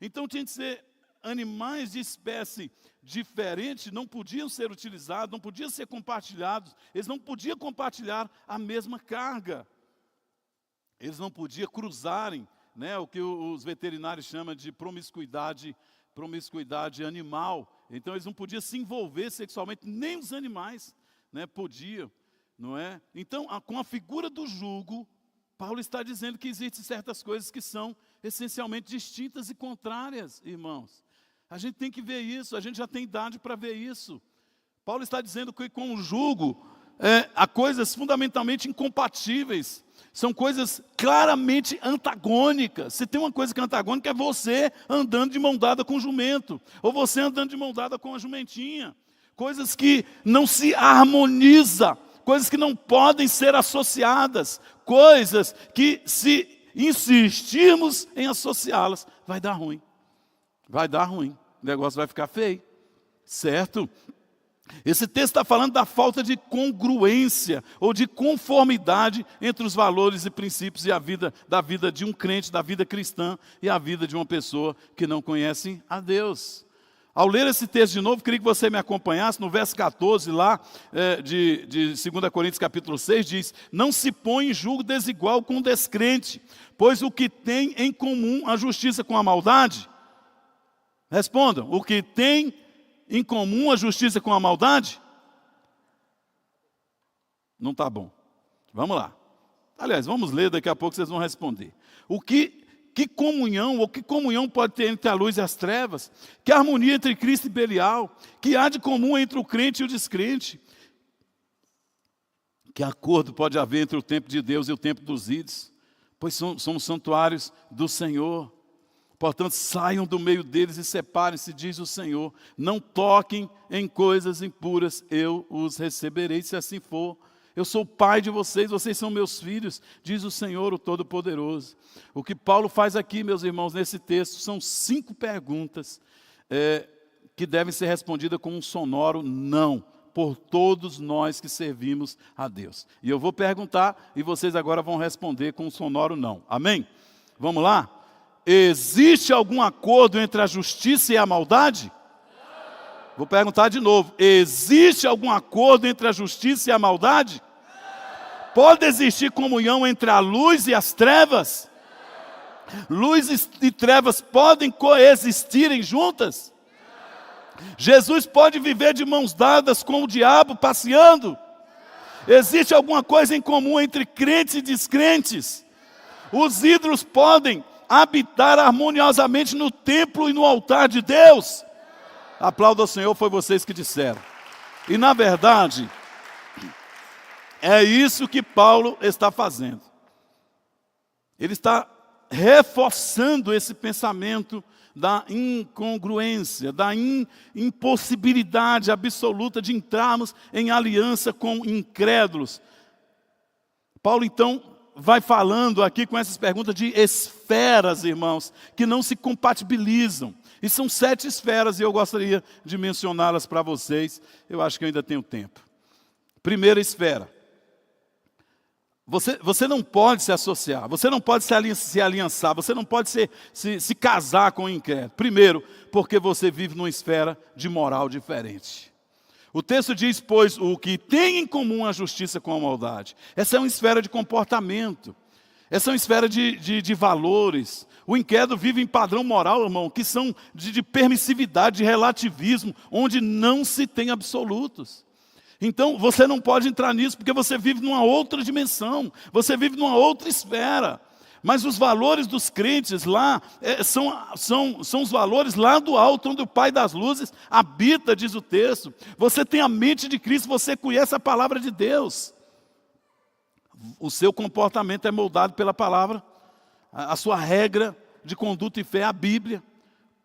Então tinha que ser animais de espécie diferente, não podiam ser utilizados, não podiam ser compartilhados, eles não podiam compartilhar a mesma carga. Eles não podiam cruzarem, né, o que os veterinários chamam de promiscuidade animal. Então eles não podiam se envolver sexualmente, nem os animais, né, podiam, não é? Então, com a figura do jugo, Paulo está dizendo que existem certas coisas que são essencialmente distintas e contrárias, irmãos. A gente tem que ver isso, a gente já tem idade para ver isso. Paulo está dizendo que com o jugo há coisas fundamentalmente incompatíveis. São coisas claramente antagônicas. Se tem uma coisa que é antagônica, é você andando de mão dada com o jumento, ou você andando de mão dada com a jumentinha. Coisas que não se harmonizam, coisas que não podem ser associadas, coisas que, se insistirmos em associá-las, vai dar ruim. Vai dar ruim, o negócio vai ficar feio, certo? Esse texto está falando da falta de congruência ou de conformidade entre os valores e princípios da vida de um crente, da vida cristã e a vida de uma pessoa que não conhece a Deus. Ao ler esse texto de novo, queria que você me acompanhasse no verso 14 lá de 2 Coríntios capítulo 6, diz: não se põe em julgo desigual com o descrente, pois o que tem em comum a justiça com a maldade? Respondam, o que tem em comum a justiça com a maldade? Não está bom. Vamos lá. Aliás, vamos ler, daqui a pouco vocês vão responder. Que comunhão pode ter entre a luz e as trevas? Que harmonia entre Cristo e Belial? Que há de comum entre o crente e o descrente? Que acordo pode haver entre o templo de Deus e o templo dos ídolos? Pois somos santuários do Senhor. Portanto, saiam do meio deles e separem-se, diz o Senhor. Não toquem em coisas impuras, eu os receberei, se assim for. Eu sou o pai de vocês, vocês são meus filhos, diz o Senhor, o Todo-Poderoso. O que Paulo faz aqui, meus irmãos, nesse texto, são 5 perguntas que devem ser respondidas com um sonoro não, por todos nós que servimos a Deus. E eu vou perguntar e vocês agora vão responder com um sonoro não. Amém? Vamos lá? Existe algum acordo entre a justiça e a maldade? Vou perguntar de novo. Existe algum acordo entre a justiça e a maldade? Pode existir comunhão entre a luz e as trevas? Luz e trevas podem coexistirem juntas? Jesus pode viver de mãos dadas com o diabo passeando? Existe alguma coisa em comum entre crentes e descrentes? Os ídolos podem habitar harmoniosamente no templo e no altar de Deus? Aplauda ao Senhor, foi vocês que disseram. E na verdade, é isso que Paulo está fazendo. Ele está reforçando esse pensamento da incongruência, da impossibilidade absoluta de entrarmos em aliança com incrédulos. Paulo então vai falando aqui com essas perguntas de esferas, irmãos, que não se compatibilizam. E são 7 esferas e eu gostaria de mencioná-las para vocês. Eu acho que eu ainda tenho tempo. Primeira esfera. Você não pode se associar, você não pode se aliançar, você não pode se casar com o incrédulo. Primeiro, porque você vive numa esfera de moral diferente. O texto diz, pois, o que tem em comum a justiça com a maldade. Essa é uma esfera de comportamento. Essa é uma esfera de valores. O incrédulo vive em padrão moral, irmão, que são de permissividade, de relativismo, onde não se tem absolutos. Então, você não pode entrar nisso, porque você vive numa outra dimensão. Você vive numa outra esfera. Mas os valores dos crentes lá são os valores lá do alto, onde o Pai das luzes habita, diz o texto. Você tem a mente de Cristo, você conhece a palavra de Deus. O seu comportamento é moldado pela palavra, a sua regra de conduta e fé é a Bíblia.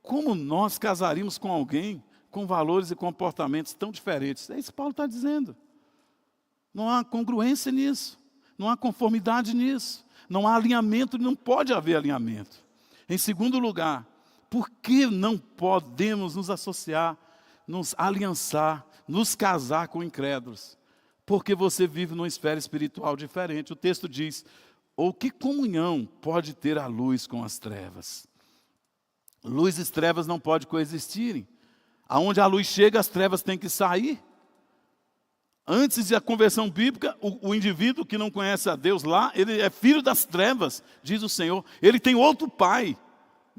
Como nós casaríamos com alguém com valores e comportamentos tão diferentes? É isso que Paulo está dizendo. Não há congruência nisso, não há conformidade nisso. Não há alinhamento, não pode haver alinhamento. Em segundo lugar, por que não podemos nos associar, nos aliançar, nos casar com incrédulos? Porque você vive numa esfera espiritual diferente. O texto diz, ou que comunhão pode ter a luz com as trevas? Luz e trevas não podem coexistirem. Aonde a luz chega, as trevas têm que sair. Antes da conversão bíblica, o indivíduo que não conhece a Deus lá, ele é filho das trevas, diz o Senhor. Ele tem outro pai.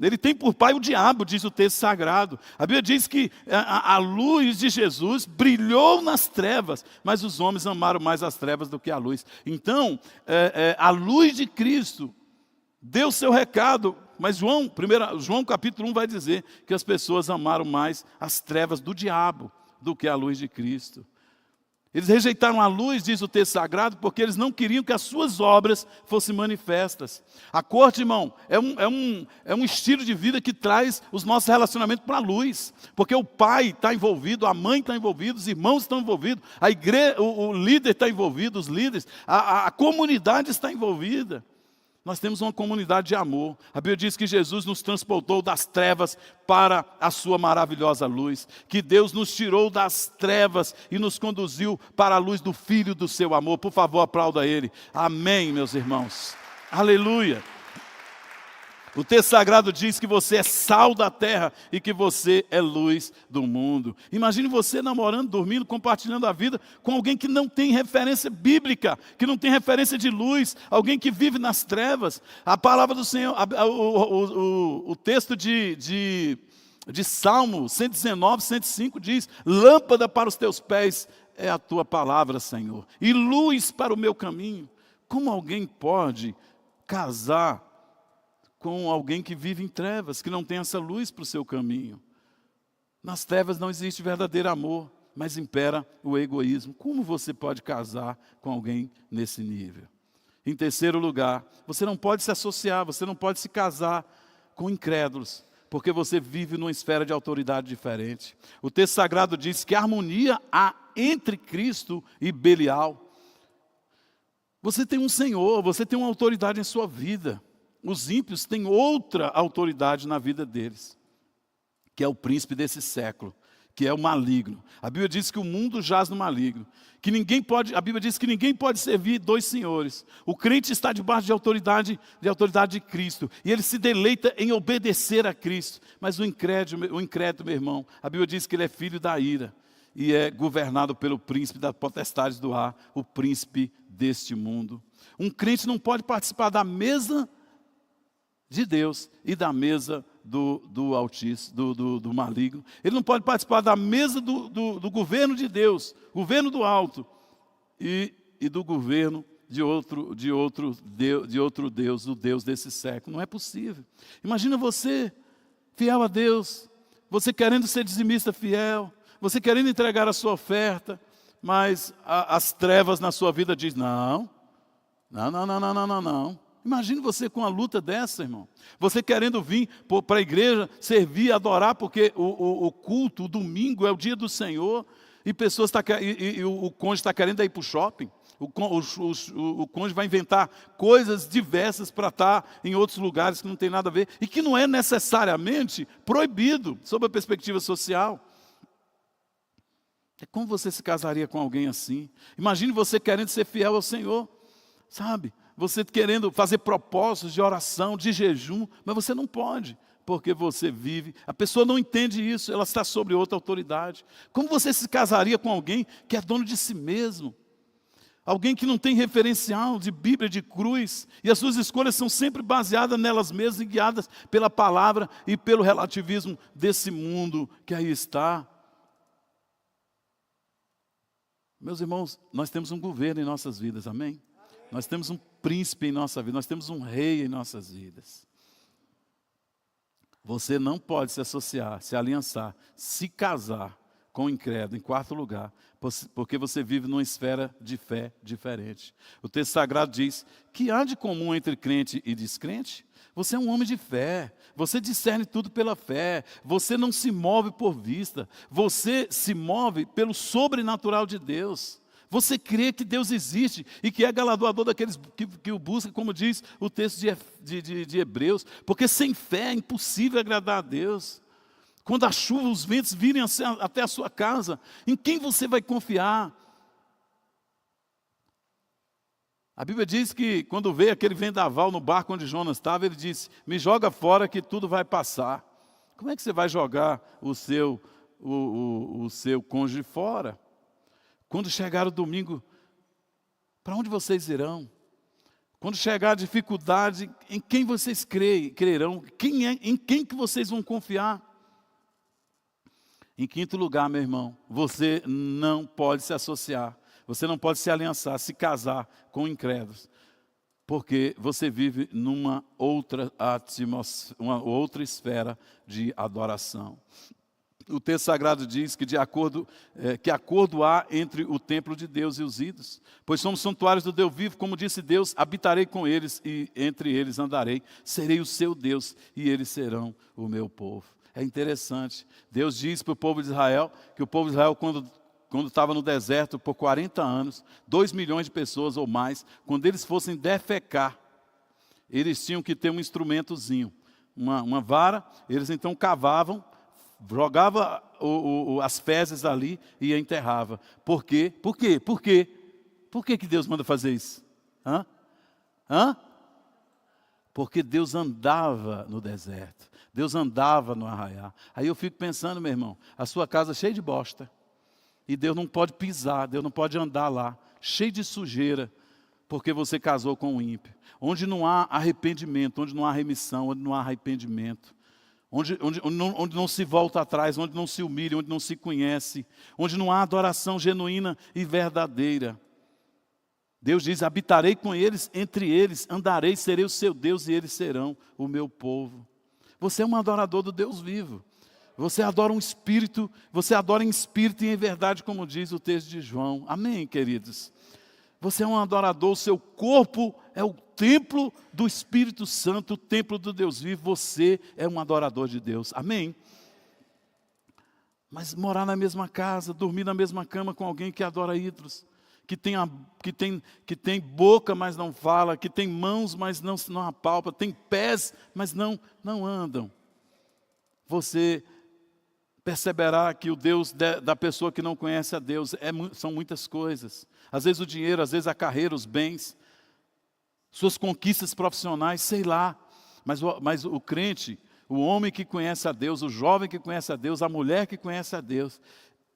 Ele tem por pai o diabo, diz o texto sagrado. A Bíblia diz que a luz de Jesus brilhou nas trevas, mas os homens amaram mais as trevas do que a luz. Então, a luz de Cristo deu seu recado Mas João capítulo 1 vai dizer que as pessoas amaram mais as trevas do diabo do que a luz de Cristo. Eles rejeitaram a luz, diz o texto sagrado, porque eles não queriam que as suas obras fossem manifestas. A corte, irmão, é um estilo de vida que traz os nossos relacionamentos para a luz. Porque o pai está envolvido, a mãe está envolvida, os irmãos estão envolvidos, a igreja, o líder está envolvido, os líderes, a comunidade está envolvida. Nós temos uma comunidade de amor. A Bíblia diz que Jesus nos transportou das trevas para a sua maravilhosa luz. Que Deus nos tirou das trevas e nos conduziu para a luz do Filho do seu amor. Por favor, aplauda Ele. Amém, meus irmãos. Aleluia. O texto sagrado diz que você é sal da terra e que você é luz do mundo. Imagine você namorando, dormindo, compartilhando a vida com alguém que não tem referência bíblica, que não tem referência de luz, alguém que vive nas trevas. A palavra do Senhor, o texto de Salmo 119, 105 diz: lâmpada para os teus pés é a tua palavra, Senhor, e luz para o meu caminho. Como alguém pode casar com alguém que vive em trevas, que não tem essa luz para o seu caminho? Nas trevas não existe verdadeiro amor, mas impera o egoísmo. Como você pode casar com alguém nesse nível? Em terceiro lugar, você não pode se associar, você não pode se casar com incrédulos, porque você vive numa esfera de autoridade diferente. O texto sagrado diz que harmonia há entre Cristo e Belial. Você tem um Senhor, você tem uma autoridade em sua vida. Os ímpios têm outra autoridade na vida deles, que é o príncipe desse século, que é o maligno. A Bíblia diz que o mundo jaz no maligno, a Bíblia diz que ninguém pode servir dois senhores. O crente está debaixo de autoridade de Cristo, e ele se deleita em obedecer a Cristo. Mas o incrédulo, meu irmão, a Bíblia diz que ele é filho da ira, e é governado pelo príncipe das potestades do ar, o príncipe deste mundo. Um crente não pode participar da mesa de Deus e da mesa do Altíssimo, do maligno. Ele não pode participar da mesa do governo de Deus, governo do alto, e do governo de outro Deus, o Deus desse século. Não é possível. Imagina você, fiel a Deus, você querendo ser dizimista fiel, você querendo entregar a sua oferta, mas as trevas na sua vida dizem: não. Imagine você com uma luta dessa, irmão. Você querendo vir para a igreja, servir, adorar, porque o culto, o domingo é o dia do Senhor, e pessoas o cônjuge está querendo ir para o shopping. O cônjuge vai inventar coisas diversas para estar em outros lugares que não tem nada a ver, e que não é necessariamente proibido, sob a perspectiva social. Como você se casaria com alguém assim? Imagine você querendo ser fiel ao Senhor, sabe? Você querendo fazer propósitos de oração, de jejum, mas você não pode, porque você vive. A pessoa não entende isso, ela está sobre outra autoridade. Como você se casaria com alguém que é dono de si mesmo? Alguém que não tem referencial de Bíblia, de cruz, e as suas escolhas são sempre baseadas nelas mesmas e guiadas pela palavra e pelo relativismo desse mundo que aí está. Meus irmãos, nós temos um governo em nossas vidas, amém? Nós temos um príncipe em nossa vida, nós temos um rei em nossas vidas. Você não pode se associar, se aliançar, se casar com o incrédulo, em quarto lugar, porque você vive numa esfera de fé diferente. O texto sagrado diz que há de comum entre crente e descrente. Você é um homem de fé, você discerne tudo pela fé, você não se move por vista, você se move pelo sobrenatural de Deus. Você crê que Deus existe e que é galardoador daqueles que o buscam, como diz o texto de Hebreus, porque sem fé é impossível agradar a Deus. Quando a chuva, os ventos virem até a sua casa, em quem você vai confiar? A Bíblia diz que quando veio aquele vendaval no barco onde Jonas estava, ele disse: me joga fora que tudo vai passar. Como é que você vai jogar o seu cônjuge fora? Quando chegar o domingo, para onde vocês irão? Quando chegar a dificuldade, em quem vocês crerão? Em quem que vocês vão confiar? Em quinto lugar, meu irmão, você não pode se associar, você não pode se aliançar, se casar com incrédulos. porque você vive numa outra atmosfera, uma outra esfera de adoração. O texto sagrado diz que que acordo há entre o templo de Deus e os ídolos, pois somos santuários do Deus vivo, como disse Deus, habitarei com eles e entre eles andarei, serei o seu Deus e eles serão o meu povo. É interessante, Deus diz para o povo de Israel, que o povo de Israel quando estava no deserto por 40 anos, 2 milhões de pessoas ou mais, quando eles fossem defecar, eles tinham que ter um instrumentozinho, uma vara, eles então cavavam, jogava as fezes ali e enterrava. Por quê? Por quê? Por quê? Por que Deus manda fazer isso? Hã? Porque Deus andava no deserto. Deus andava no arraial. Aí eu fico pensando, meu irmão, a sua casa cheia de bosta. E Deus não pode pisar, Deus não pode andar lá, cheio de sujeira, porque você casou com um ímpio. Onde não há arrependimento, onde não há remissão, onde não há arrependimento. Onde não se volta atrás, onde não se humilha, onde não se conhece, onde não há adoração genuína e verdadeira. Deus diz, habitarei com eles, entre eles, andarei, serei o seu Deus e eles serão o meu povo. Você é um adorador do Deus vivo. Você adora um espírito, você adora em espírito e em verdade, como diz o texto de João. Amém, queridos? Você é um adorador, o seu corpo é o templo do Espírito Santo, o templo do Deus vivo. Você é um adorador de Deus. Amém? Mas morar na mesma casa, dormir na mesma cama com alguém que adora ídolos, que tem boca, mas não fala, que tem mãos, mas não apalpa, tem pés, mas não andam. Você perceberá que o Deus da pessoa que não conhece a Deus são muitas coisas. Às vezes o dinheiro, às vezes a carreira, os bens, suas conquistas profissionais, sei lá. Mas o crente, o homem que conhece a Deus, o jovem que conhece a Deus, a mulher que conhece a Deus,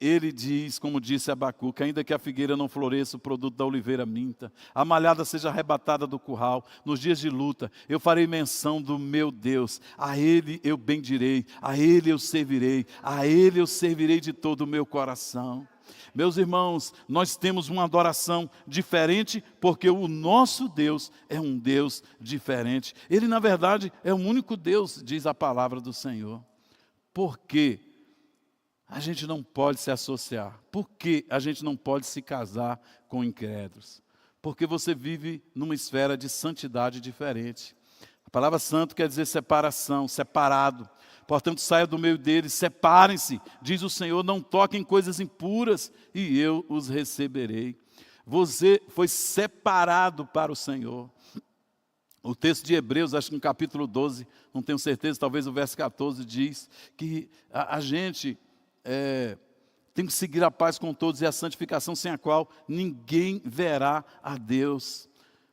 ele diz, como disse Abacuque, ainda que a figueira não floresça, o produto da oliveira minta, a malhada seja arrebatada do curral, nos dias de luta, eu farei menção do meu Deus, a Ele eu bendirei, a Ele eu servirei de todo o meu coração. Meus irmãos, nós temos uma adoração diferente, porque o nosso Deus é um Deus diferente. Ele, na verdade, é o único Deus, diz a palavra do Senhor. Por quê? A gente não pode se associar. Por que a gente não pode se casar com incrédulos? Porque você vive numa esfera de santidade diferente. A palavra santo quer dizer separação, separado. Portanto, saia do meio deles, separem-se, diz o Senhor, não toquem coisas impuras e eu os receberei. Você foi separado para o Senhor. O texto de Hebreus, acho que no capítulo 12, não tenho certeza, talvez o verso 14 diz que a gente tem que seguir a paz com todos e a santificação sem a qual ninguém verá a Deus.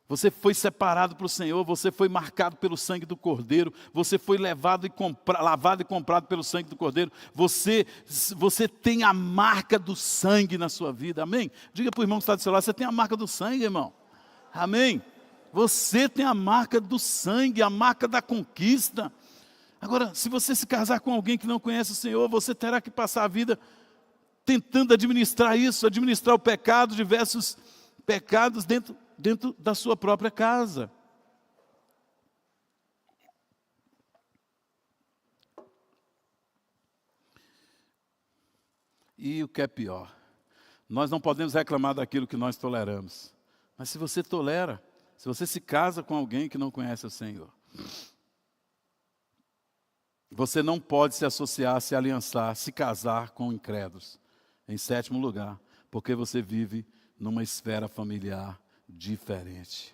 Você foi separado para o Senhor, você foi marcado pelo sangue do Cordeiro, você foi lavado e comprado pelo sangue do Cordeiro, você tem a marca do sangue na sua vida, amém? Diga para o irmão que está do seu lado, você tem a marca do sangue, irmão, amém? Você tem a marca do sangue, a marca da conquista. Agora, se você se casar com alguém que não conhece o Senhor, você terá que passar a vida tentando administrar isso, administrar o pecado, diversos pecados dentro da sua própria casa. E o que é pior, nós não podemos reclamar daquilo que nós toleramos. Mas se você tolera, se você se casa com alguém que não conhece o Senhor, você não pode se associar, se aliançar, se casar com incrédulos. Em sétimo lugar, porque você vive numa esfera familiar diferente.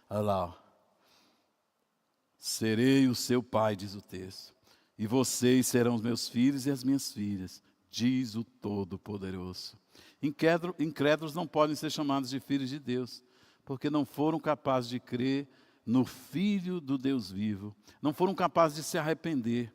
Olha lá, ó. Serei o seu pai, diz o texto, e vocês serão os meus filhos e as minhas filhas, diz o Todo-Poderoso. Incrédulos não podem ser chamados de filhos de Deus, porque não foram capazes de crer no Filho do Deus vivo, não foram capazes de se arrepender.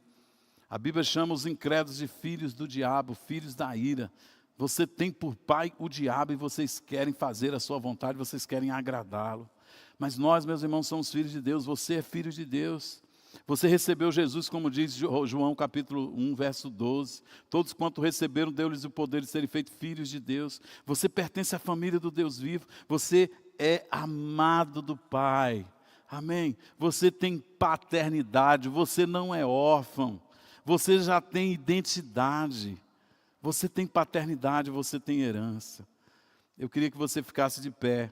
A Bíblia chama os incrédulos de filhos do diabo, filhos da ira. Você tem por pai o diabo e vocês querem fazer a sua vontade, vocês querem agradá-lo. Mas nós, meus irmãos, somos filhos de Deus, você é filho de Deus. Você recebeu Jesus, como diz João capítulo 1, verso 12. Todos quanto receberam, deu-lhes o poder de serem feitos filhos de Deus. Você pertence à família do Deus vivo. Você é amado do Pai. Amém? Você tem paternidade, você não é órfão. Você já tem identidade. Você tem paternidade, você tem herança. Eu queria que você ficasse de pé.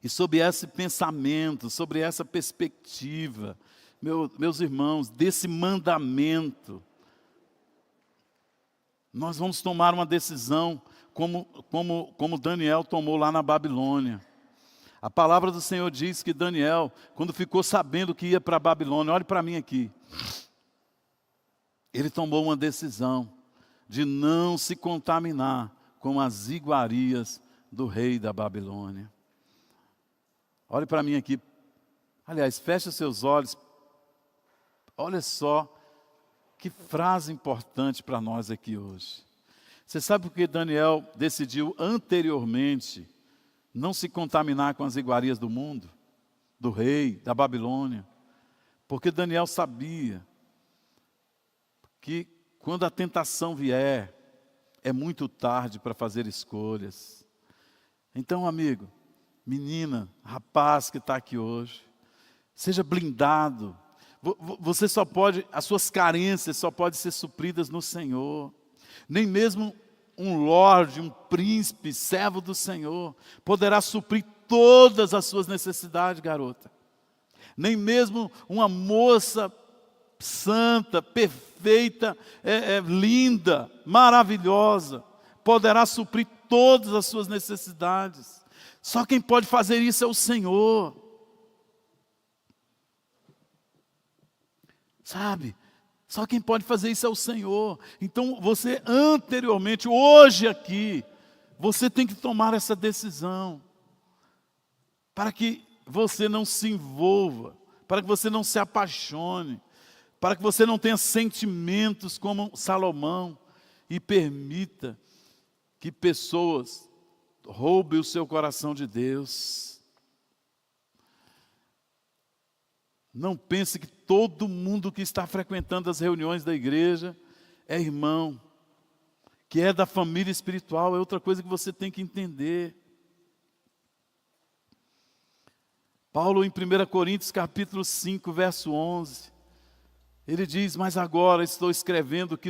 E sobre esse pensamento, sobre essa perspectiva, meus irmãos, desse mandamento, nós vamos tomar uma decisão como Daniel tomou lá na Babilônia. A palavra do Senhor diz que Daniel, quando ficou sabendo que ia para a Babilônia, olhe para mim aqui, ele tomou uma decisão de não se contaminar com as iguarias do rei da Babilônia. Olhe para mim aqui. Aliás, feche os seus olhos. Olha só que frase importante para nós aqui hoje. Você sabe por que Daniel decidiu anteriormente não se contaminar com as iguarias do mundo, do rei, da Babilônia? Porque Daniel sabia que quando a tentação vier, é muito tarde para fazer escolhas. Então, amigo, menina, rapaz que está aqui hoje, seja blindado. Você só pode, as suas carências só podem ser supridas no Senhor. Nem mesmo um lorde, um príncipe, servo do Senhor, poderá suprir todas as suas necessidades, garota. Nem mesmo uma moça santa, perfeita, linda, maravilhosa, poderá suprir todas as suas necessidades. Só quem pode fazer isso é o Senhor. Sabe? Só quem pode fazer isso é o Senhor. Então você anteriormente, hoje aqui, você tem que tomar essa decisão. Para que você não se envolva, para que você não se apaixone, para que você não tenha sentimentos como Salomão e permita que pessoas roubem o seu coração de Deus. Não pense que todo mundo que está frequentando as reuniões da igreja é irmão, que é da família espiritual, é outra coisa que você tem que entender. Paulo em 1 Coríntios capítulo 5, verso 11, ele diz: mas agora estou escrevendo que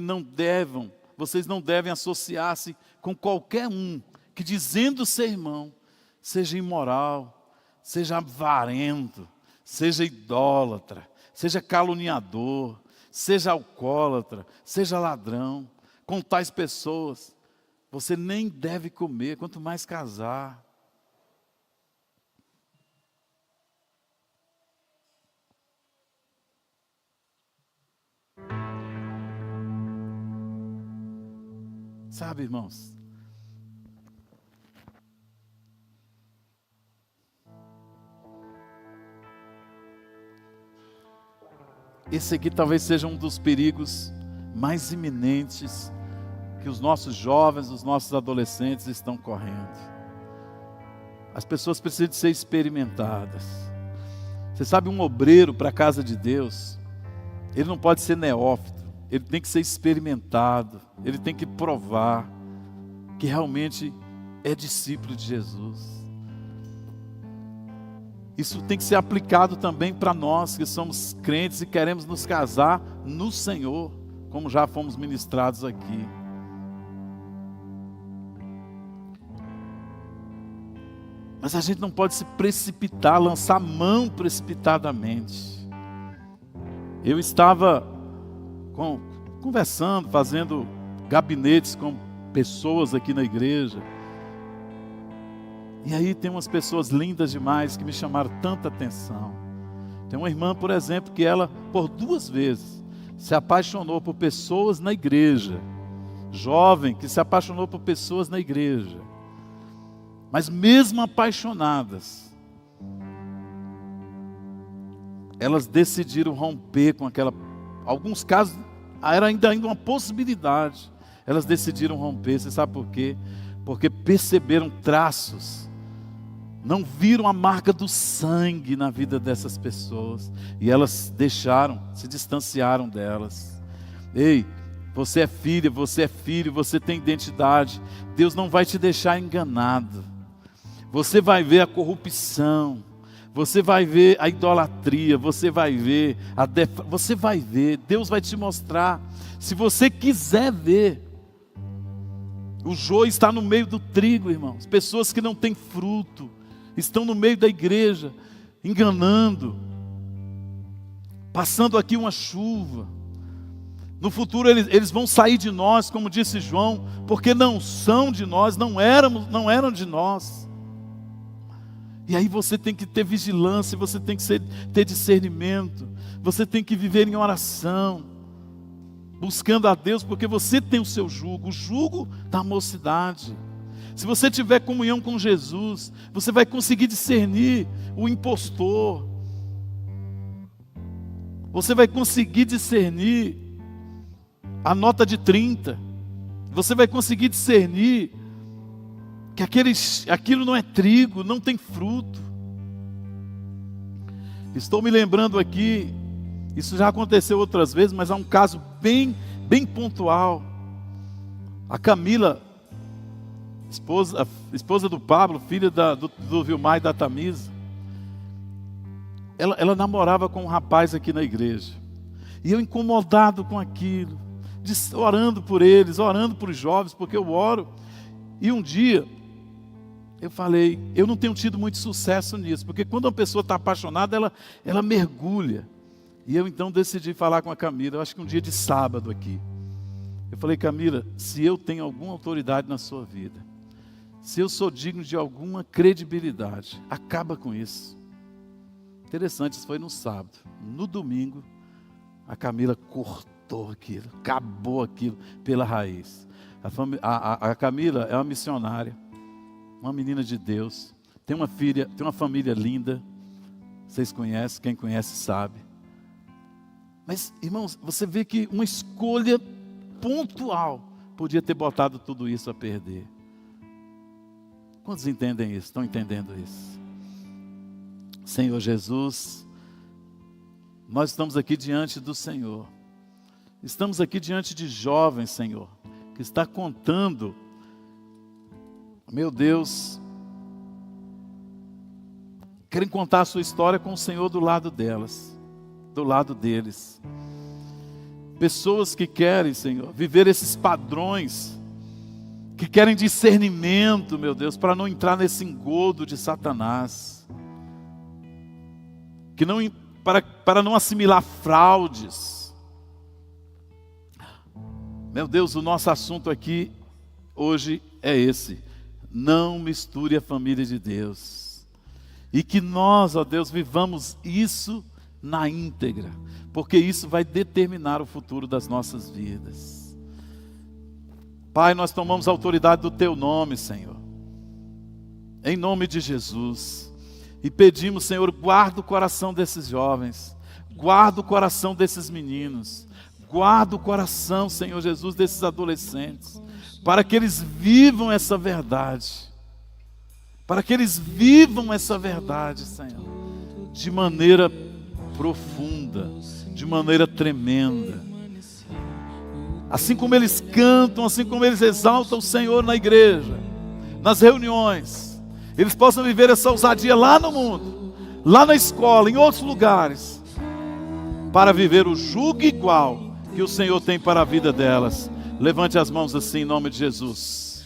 vocês não devem associar-se com qualquer um que, dizendo ser irmão, seja imoral, seja avarento, seja idólatra, seja caluniador, seja alcoólatra, seja ladrão. Com tais pessoas, você nem deve comer, quanto mais casar. Sabe, irmãos, esse aqui talvez seja um dos perigos mais iminentes que os nossos jovens, os nossos adolescentes estão correndo. As pessoas precisam de ser experimentadas. Você sabe, um obreiro para a casa de Deus, ele não pode ser neófito, ele tem que ser experimentado, ele tem que provar que realmente é discípulo de Jesus. Isso tem que ser aplicado também para nós que somos crentes e queremos nos casar no Senhor, como já fomos ministrados aqui. Mas a gente não pode se precipitar, lançar mão precipitadamente. Eu estava conversando, fazendo gabinetes com pessoas aqui na igreja. E aí tem umas pessoas lindas demais que me chamaram tanta atenção. Tem uma irmã, por exemplo, que ela, por 2 vezes, se apaixonou por pessoas na igreja. Jovem que se apaixonou por pessoas na igreja. Mas mesmo apaixonadas, elas decidiram romper com aquela... Alguns casos, era ainda uma possibilidade. Elas decidiram romper, você sabe por quê? Porque perceberam traços, não viram a marca do sangue na vida dessas pessoas, e elas se distanciaram delas. Ei, você é filha, você é filho, você tem identidade. Deus não vai te deixar enganado. Você vai ver a corrupção, você vai ver a idolatria, você vai ver Deus vai te mostrar. Se você quiser ver, o joio está no meio do trigo, irmãos. Pessoas que não têm fruto, estão no meio da igreja, enganando, passando aqui uma chuva. No futuro eles vão sair de nós, como disse João, porque não são de nós, não eram de nós. E aí você tem que ter vigilância, você tem que ter discernimento, você tem que viver em oração, buscando a Deus, porque você tem o seu jugo, o jugo da mocidade. Se você tiver comunhão com Jesus, você vai conseguir discernir o impostor, você vai conseguir discernir a nota de 30, você vai conseguir discernir que aquilo não é trigo, não tem fruto. Estou me lembrando aqui, isso já aconteceu outras vezes, mas há um caso bem pontual. A Camila, esposa do Pablo, filha do Vilmar e da Tamisa, ela namorava com um rapaz aqui na igreja. E eu incomodado com aquilo, orando por eles, orando por os jovens, porque eu oro. E um dia eu falei, eu não tenho tido muito sucesso nisso, porque quando uma pessoa está apaixonada, ela mergulha. E eu então decidi falar com a Camila, eu acho que um dia de sábado aqui. Eu falei, Camila, se eu tenho alguma autoridade na sua vida, se eu sou digno de alguma credibilidade, acaba com isso. Interessante, isso foi no sábado. No domingo, a Camila cortou aquilo, acabou aquilo pela raiz. A Camila é uma missionária, uma menina de Deus, tem uma filha, tem uma família linda, vocês conhecem, quem conhece sabe. Mas, irmãos, você vê que uma escolha pontual podia ter botado tudo isso a perder. Quantos entendem isso? Estão entendendo isso? Senhor Jesus, nós estamos aqui diante do Senhor. Estamos aqui diante de jovens, Senhor, que está contando, meu Deus, querem contar a sua história com o Senhor do lado delas, do lado deles. Pessoas que querem, Senhor, viver esses padrões, que querem discernimento, meu Deus, para não entrar nesse engodo de Satanás, que não, para não assimilar fraudes. Meu Deus, o nosso assunto aqui hoje é esse: não misture a família de Deus. E que nós, ó Deus, vivamos isso na íntegra, porque isso vai determinar o futuro das nossas vidas. Pai, nós tomamos a autoridade do Teu nome, Senhor, em nome de Jesus, e pedimos, Senhor, guarda o coração desses jovens, guarda o coração desses meninos, guarda o coração, Senhor Jesus, desses adolescentes, para que eles vivam essa verdade, para que eles vivam essa verdade, Senhor, de maneira profunda, de maneira tremenda. Assim como eles cantam, assim como eles exaltam o Senhor na igreja, nas reuniões, eles possam viver essa ousadia lá no mundo, lá na escola, em outros lugares, para viver o jugo igual que o Senhor tem para a vida delas. Levante as mãos assim em nome de Jesus.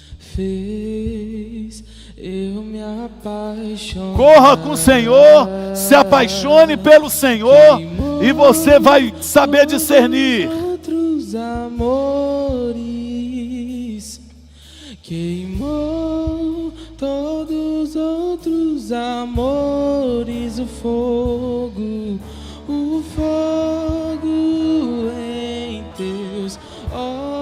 Eu me apaixono. Corra com o Senhor, se apaixone pelo Senhor, e você vai saber discernir. Outros amores, queimou todos os outros amores, o fogo em teus olhos.